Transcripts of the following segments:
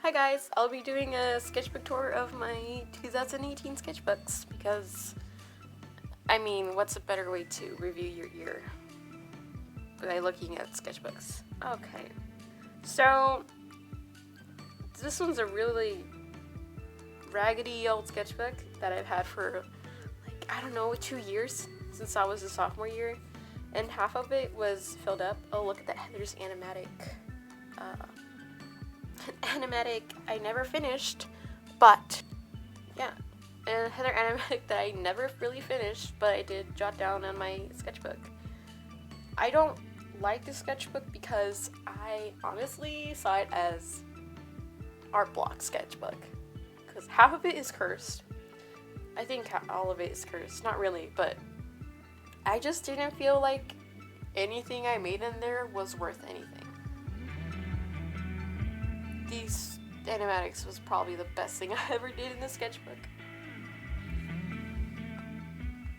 Hi guys, I'll be doing a sketchbook tour of my 2018 sketchbooks because, what's a better way to review your year by looking at sketchbooks? Okay, so this one's a really raggedy old sketchbook that I've had for 2 years since I was a sophomore year, and half of it was filled up. Oh, look at that Heather's animatic I never finished, but yeah, and Heather animatic that I never really finished, but I did jot down on my sketchbook. I don't like this sketchbook because I honestly saw it as art block sketchbook, because half of it is cursed. I think all of it is cursed, not really, but I just didn't feel like anything I made in there was worth anything. These animatics was probably the best thing I ever did in the sketchbook.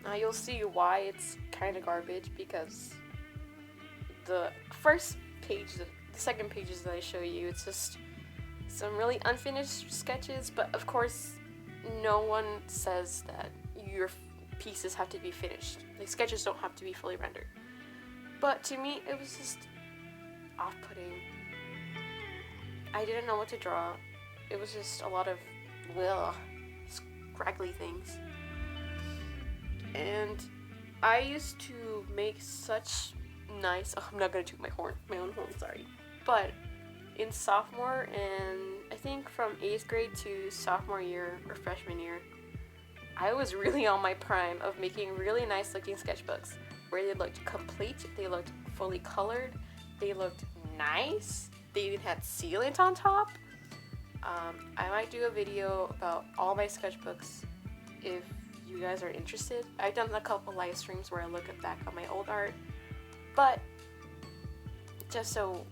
Now you'll see why it's kind of garbage, because the first page, the second pages that I show you, it's just some really unfinished sketches, but of course no one says that your pieces have to be finished. Like, sketches don't have to be fully rendered. But to me, it was just off-putting. I didn't know what to draw. It was just a lot of scraggly things. And I used to make such nice... Oh, I'm not going to toot my own horn, sorry. But in sophomore and I think from 8th grade to sophomore year or freshman year, I was really on my prime of making really nice looking sketchbooks where they looked complete, they looked fully colored, they looked nice. They even had sealant on top. I might do a video about all my sketchbooks if you guys are interested. I've done a couple live streams where I look back on my old art, but just so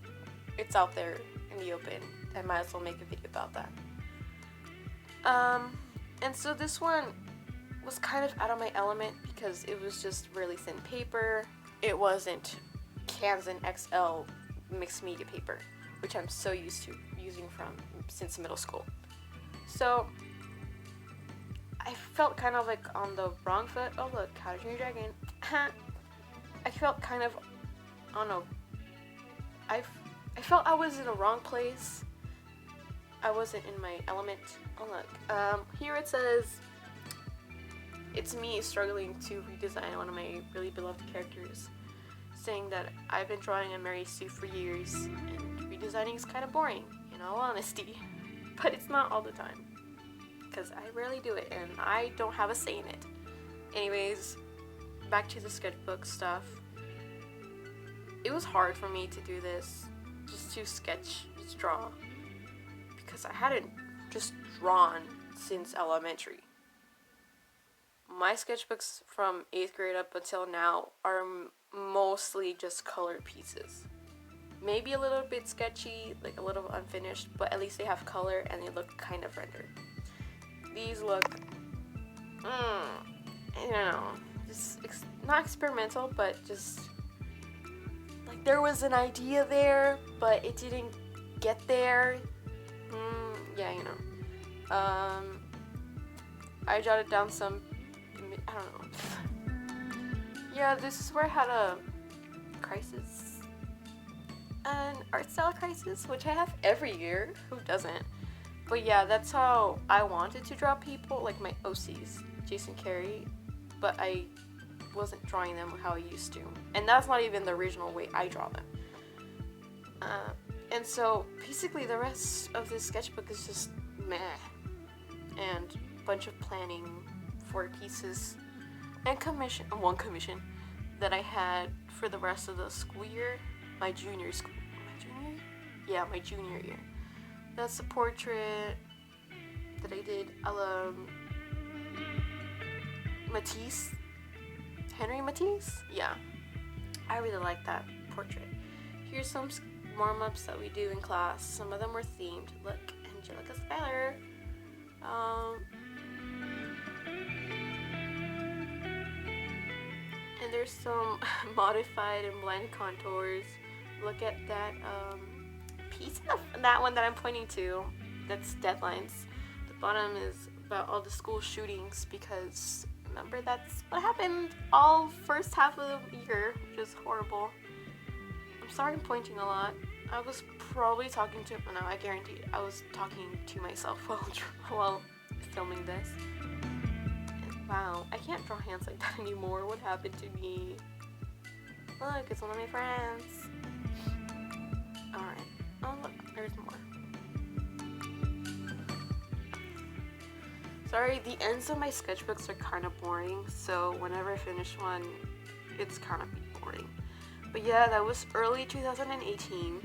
it's out there in the open, I might as well make a video about that. And so this one was kind of out of my element because it was just really thin paper. It wasn't Canson XL mixed media paper, which I'm so used to using since middle school. So I felt kind of like on the wrong foot. Oh look, How to Train Your Dragon. I felt kind of I felt I was in a wrong place. I wasn't in my element. Oh look, here it says, it's me struggling to redesign one of my really beloved characters, saying that I've been drawing a Mary Sue for years, and redesigning is kind of boring, in all honesty. But it's not all the time, because I rarely do it, and I don't have a say in it. Anyways, back to the sketchbook stuff. It was hard for me to do this, just to draw, because I hadn't just drawn since elementary. My sketchbooks from 8th grade up until now are mostly just colored pieces. Maybe a little bit sketchy, like a little unfinished, but at least they have color and they look kind of rendered. These look, just not experimental, but just like there was an idea there, but it didn't get there. I jotted down some, I don't know. Yeah, this is where I had a crisis. An art style crisis, which I have every year. Who doesn't? But yeah, that's how I wanted to draw people, like my OCs, Jason Carey, but I wasn't drawing them how I used to. And that's not even the original way I draw them. And so basically the rest of this sketchbook is just meh. And a bunch of planning for pieces and one commission that I had for the rest of the school year, my junior year. That's the portrait that I did. Henry Matisse? Yeah, I really like that portrait. Here's some warm-ups that we do in class. Some of them were themed. Look, Angelica Schuyler. And there's some modified and blend contours. Look at that piece of that one that I'm pointing to. that's deadlines. The bottom is about all the school shootings, because remember that's what happened all first half of the year, which is horrible. I'm sorry I'm pointing a lot. I was probably talking to, no, I guarantee I was talking to myself while filming this. And wow, I can't draw hands like that anymore. What happened to me? Look, it's one of my friends. Alright. Oh look, there's more. Sorry, the ends of my sketchbooks are kind of boring, so whenever I finish one, it's kind of boring. But yeah, that was early 2018.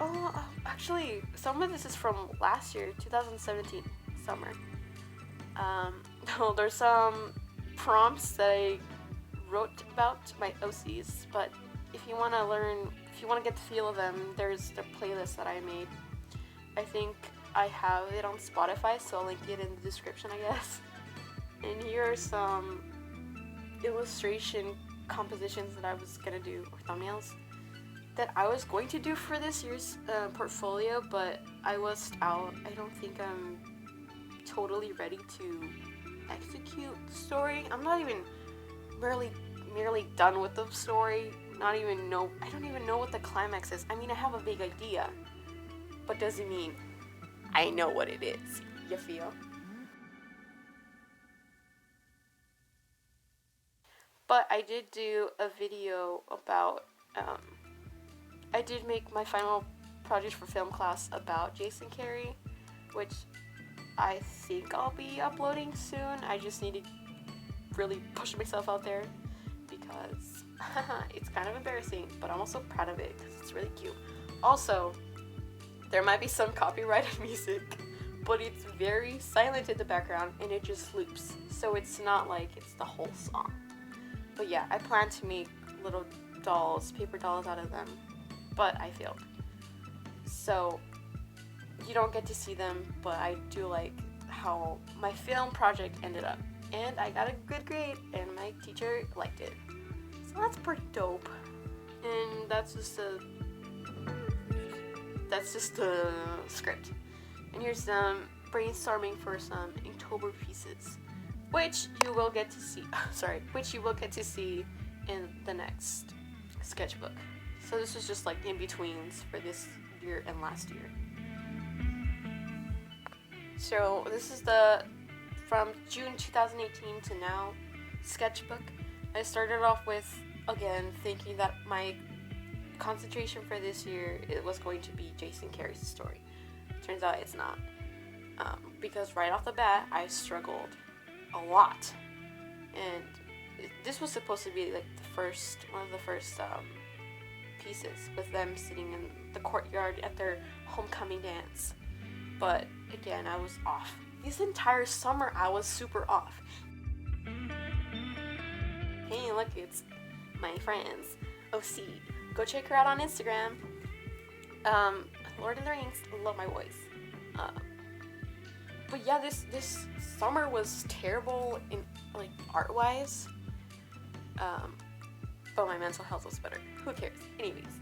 Oh, actually, some of this is from last year, 2017, summer. There's some prompts that I wrote about my OCs, but if you want to get the feel of them, there's the playlist that I made. I think I have it on Spotify, so I'll link it in the description, I guess. And here are some illustration compositions that I was gonna do, or thumbnails, that I was going to do for this year's portfolio, but I was out. I don't think I'm totally ready to execute the story. I'm not even merely done with the story. I don't even know what the climax is. I mean, I have a big idea, but doesn't mean I know what it is. You feel? But I did do a video about, I did make my final project for film class about Jason Carey, which I think I'll be uploading soon. I just need to really push myself out there, because it's kind of embarrassing, but I'm also proud of it because it's really cute. Also, there might be some copyrighted music, but it's very silent in the background and it just loops, so it's not like it's the whole song. But yeah, I plan to make little dolls, paper dolls out of them, but I failed. So you don't get to see them, but I do like how my film project ended up. And I got a good grade, and my teacher liked it. So that's pretty dope. And that's just the script. And here's some brainstorming for some Inktober pieces, which you will get to see. Which you will get to see in the next sketchbook. So this was just like in betweens for this year and last year. So this is the from June 2018 to now sketchbook. I started off with, again, thinking that my concentration for this year, it was going to be Jason Carey's story. Turns out it's not, because right off the bat I struggled a lot, and this was supposed to be like one of the first pieces, with them sitting in the courtyard at their homecoming dance. But again, I was off. This entire summer I was super off. Hey, look, it's my friend's OC. Go check her out on Instagram. Lord of the Rings, love my voice. But yeah, this summer was terrible in like art-wise. But my mental health was better. Who cares? Anyways,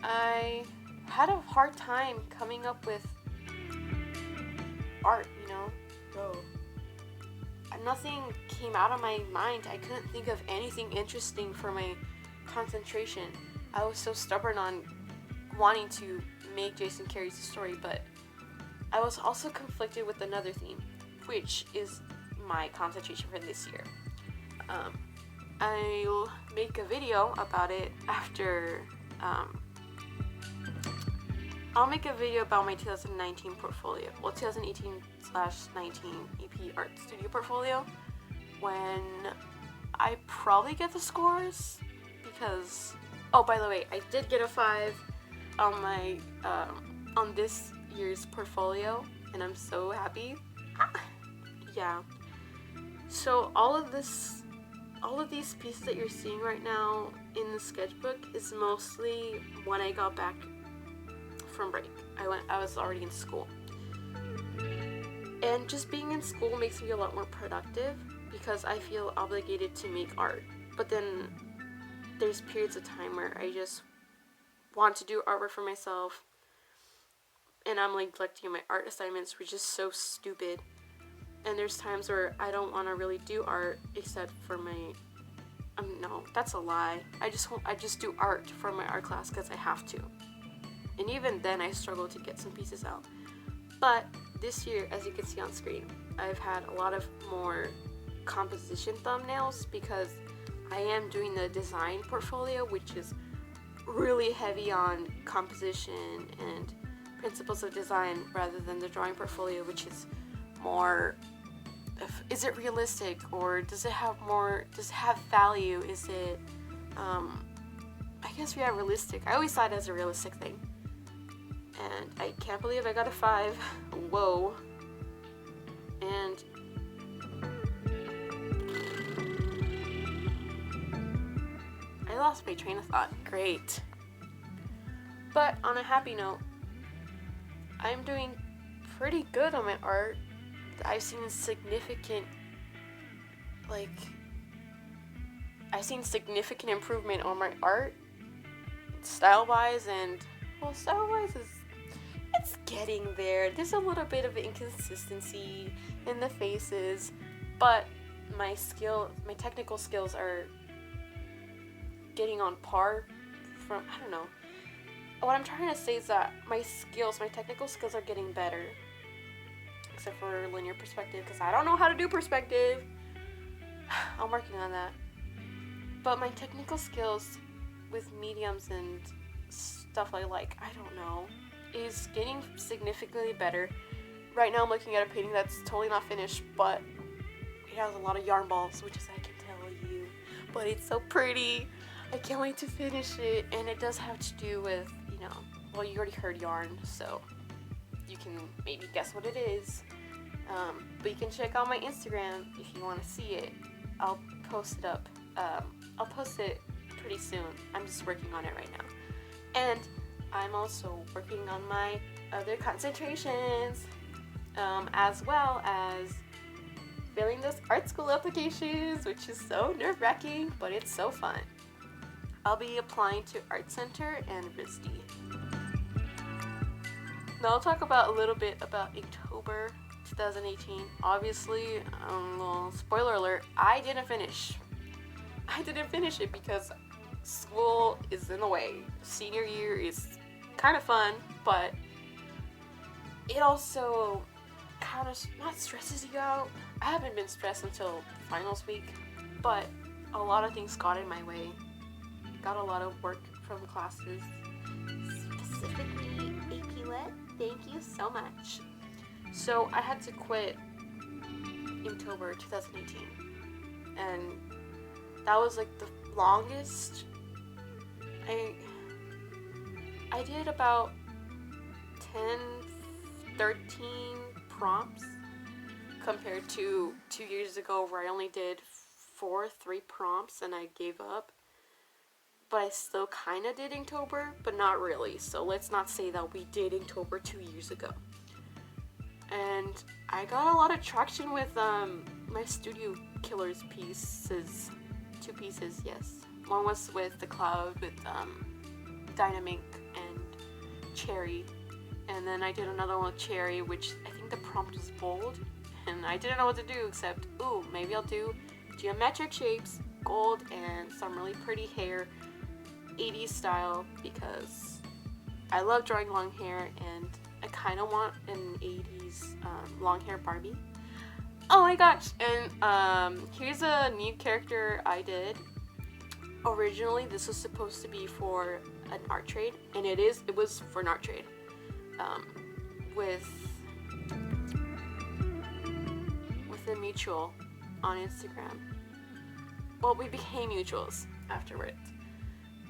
I had a hard time coming up with art, nothing came out of my mind. I couldn't think of anything interesting for my concentration. I was so stubborn on wanting to make Jason Carey's story, but I was also conflicted with another theme, which is my concentration for this year. I'll make a video about it after, I'll make a video about my 2019 portfolio, 2018/19 EP Art Studio portfolio, when I probably get the scores, because, oh, by the way, I did get a 5 on my, on this year's portfolio, and I'm so happy. Yeah. So all of these pieces that you're seeing right now in the sketchbook is mostly when I got back from break. I was already in school. And just being in school makes me a lot more productive because I feel obligated to make art. But then there's periods of time where I just want to do artwork for myself and I'm like neglecting my art assignments, which is so stupid. And there's times where I don't want to really do art except for my no, that's a lie. I just do art for my art class because I have to. And even then I struggle to get some pieces out. But this year, as you can see on screen, I've had a lot of more composition thumbnails because I am doing the design portfolio, which is really heavy on composition and principles of design rather than the drawing portfolio, which is more, is it realistic or does it have value? Is it, I guess we have realistic. I always thought it as a realistic thing. And I can't believe I got a 5. Whoa. And I lost my train of thought. Great. But on a happy note, I'm doing pretty good on my art. I've seen significant improvement on my art, style-wise, and well, style-wise it's getting there. There's a little bit of inconsistency in the faces, but my technical skills are getting on par from, I don't know. What I'm trying to say is that my technical skills are getting better. Except for linear perspective, because I don't know how to do perspective. I'm working on that. But my technical skills with mediums and stuff I don't know, is getting significantly better. Right now I'm looking at a painting that's totally not finished, but it has a lot of yarn balls, which is I can tell you. But it's so pretty. I can't wait to finish it, and it does have to do with, well, you already heard yarn, so you can maybe guess what it is. But you can check out my Instagram if you want to see it. I'll post it up. I'll post it pretty soon. I'm just working on it right now. And I'm also working on my other concentrations, as well as filling those art school applications, which is so nerve-wracking, but it's so fun. I'll be applying to Art Center and RISD. Now I'll talk a little bit about October 2018. Obviously, spoiler alert, I didn't finish it because school is in the way. Senior year is kind of fun, but it also kind of not stresses you out. I haven't been stressed until finals week, but a lot of things got in my way. Got a lot of work from classes, specifically AP Lit. Thank you so much. So I had to quit in October 2018, and that was like the longest. I did about 10, 13 prompts compared to 2 years ago where I only did 3 prompts and I gave up. But I still kind of did Inktober, but not really. So let's not say that we did Inktober 2 years ago. And I got a lot of traction with my Studio Killers pieces. 2 pieces, yes. One was with the cloud with Dynamink and Cherry. And then I did another one with Cherry, which I think the prompt was bold. And I didn't know what to do except, maybe I'll do geometric shapes, gold, and some really pretty hair. 80s style, because I love drawing long hair and I kind of want an 80s long hair Barbie. Oh my gosh, and here's a new character I did. Originally this was supposed to be for an art trade, and it was for an art trade with a mutual on Instagram. Well, we became mutuals afterwards.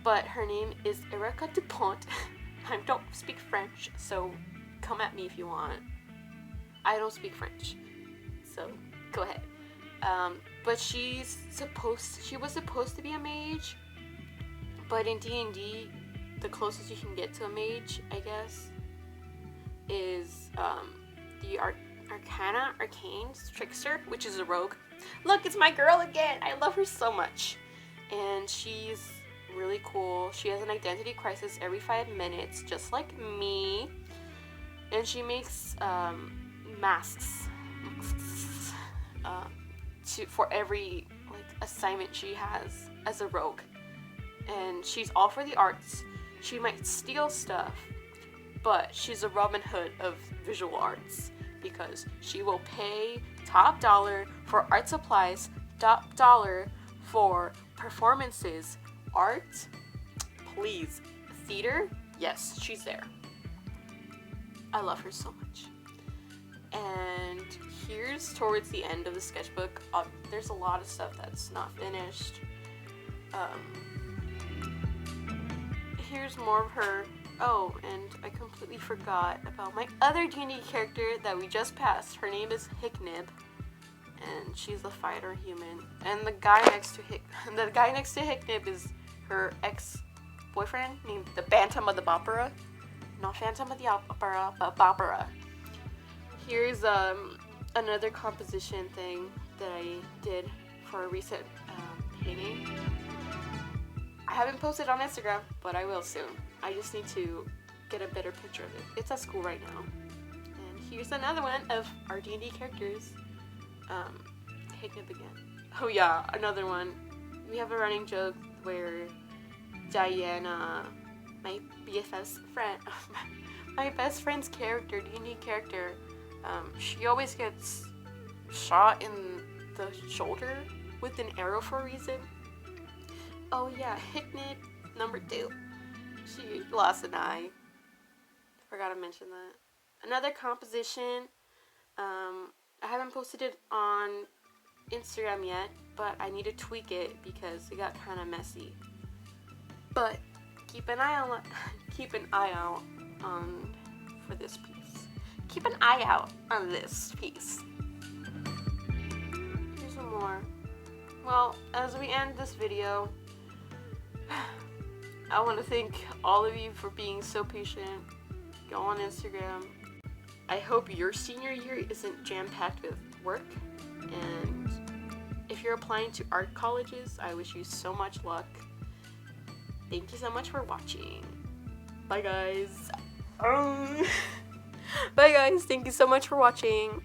But her name is Erica Dupont. I don't speak French, so come at me if you want. I don't speak French, so go ahead. But she was supposed to be a mage, but in D&D, the closest you can get to a mage, I guess, is the Arcane's Trickster, which is a rogue. Look, it's my girl again. I love her so much. And she's really cool. She has an identity crisis every 5 minutes, just like me. And she makes masks for every assignment she has as a rogue. And she's all for the arts. She might steal stuff, but she's a Robin Hood of visual arts because she will pay top dollar for art supplies, top dollar for performances, art, please, theater, yes, she's there. I love her so much. And here's towards the end of the sketchbook. There's a lot of stuff that's not finished. Here's more of her. Oh, and I completely forgot about my other D&D character that we just passed. Her name is Hicknib, and she's a fighter human. And the guy next to Hicknib is her ex-boyfriend named the Bantam of the Bopera. Not Phantom of the Opera, but Bopera. Here's another composition thing that I did for a recent painting. I haven't posted on Instagram, but I will soon. I just need to get a better picture of it. It's at school right now. And here's another one of our D&D characters. Hicknib again. Oh yeah, another one. We have a running joke where Diana, my BFF's friend, my best friend's character, D&D character, she always gets shot in the shoulder with an arrow for a reason. Oh yeah, Hicknib number 2. She lost an eye. Forgot to mention that. Another composition. I haven't posted it on Instagram yet, but I need to tweak it because it got kind of messy. But keep an eye out for this piece. Keep an eye out on this piece. Here's some more. Well, as we end this video, I want to thank all of you for being so patient. Go on Instagram. I hope your senior year isn't jam-packed with work. And if you're applying to art colleges, I wish you so much luck. Thank you so much for watching. Bye guys. Bye guys. Thank you so much for watching.